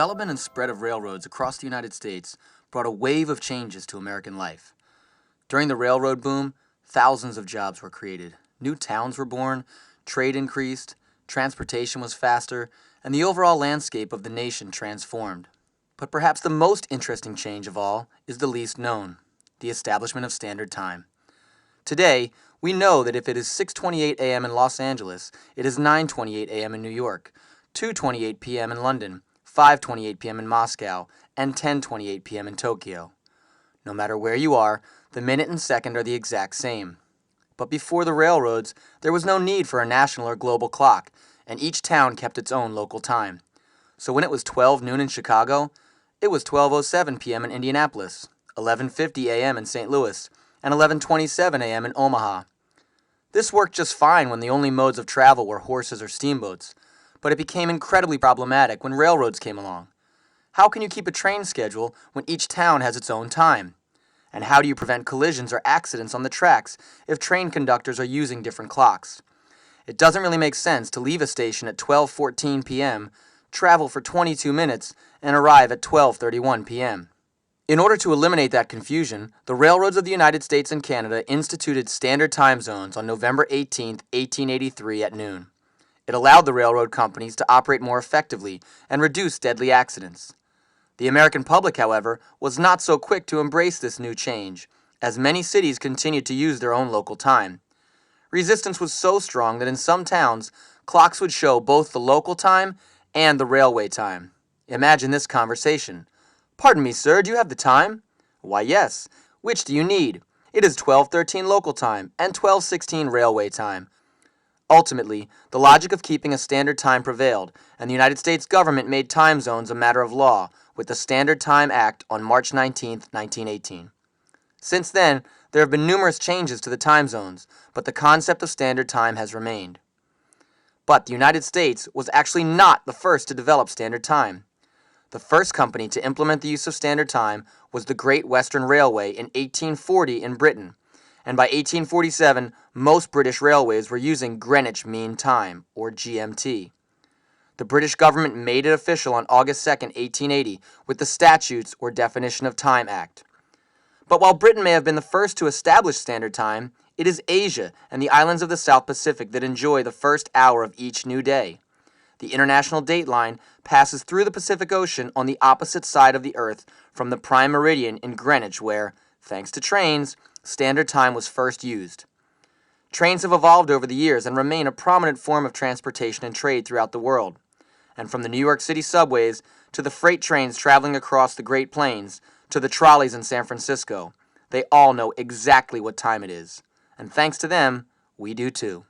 development and spread of railroads across the United States brought a wave of changes to American life. During the railroad boom, thousands of jobs were created, new towns were born, trade increased, transportation was faster, and the overall landscape of the nation transformed. But perhaps the most interesting change of all is the least known, the establishment of Standard Time. Today, we know that if it is 6:28 a.m. in Los Angeles, it is 9:28 a.m. in New York, 2:28 p.m. in London, 5:28 p.m. in Moscow, and 10:28 p.m. in Tokyo. No matter where you are, the minute and second are the exact same. But before the railroads, there was no need for a national or global clock, and each town kept its own local time. So when it was 12 noon in Chicago, it was 12:07 p.m. in Indianapolis, 11:50 a.m. in St. Louis, and 11:27 a.m. in Omaha. This worked just fine when the only modes of travel were horses or steamboats, but it became incredibly problematic when railroads came along. How can you keep a train schedule when each town has its own time? And how do you prevent collisions or accidents on the tracks if train conductors are using different clocks? It doesn't really make sense to leave a station at 12:14 p.m., travel for 22 minutes, and arrive at 12:31 p.m. In order to eliminate that confusion, the railroads of the United States and Canada instituted standard time zones on November 18, 1883 at noon. It allowed the railroad companies to operate more effectively and reduce deadly accidents. The American public, however, was not so quick to embrace this new change, as many cities continued to use their own local time. Resistance was so strong that in some towns, clocks would show both the local time and the railway time. Imagine this conversation. "Pardon me, sir, do you have the time?" "Why, yes. Which do you need?" "It is 12:13 local time and 12:16 railway time." Ultimately, the logic of keeping a standard time prevailed, and the United States government made time zones a matter of law with the Standard Time Act on March 19, 1918. Since then, there have been numerous changes to the time zones, but the concept of standard time has remained. But the United States was actually not the first to develop standard time. The first company to implement the use of standard time was the Great Western Railway in 1840 in Britain, and by 1847, most British railways were using Greenwich Mean Time, or GMT. The British government made it official on August 2, 1880, with the Statutes or Definition of Time Act. But while Britain may have been the first to establish standard time, it is Asia and the islands of the South Pacific that enjoy the first hour of each new day. The International Date Line passes through the Pacific Ocean on the opposite side of the Earth from the prime meridian in Greenwich where, thanks to trains, standard time was first used. Trains have evolved over the years and remain a prominent form of transportation and trade throughout the world. And from the New York City subways to the freight trains traveling across the Great Plains to the trolleys in San Francisco, they all know exactly what time it is. And thanks to them, we do too.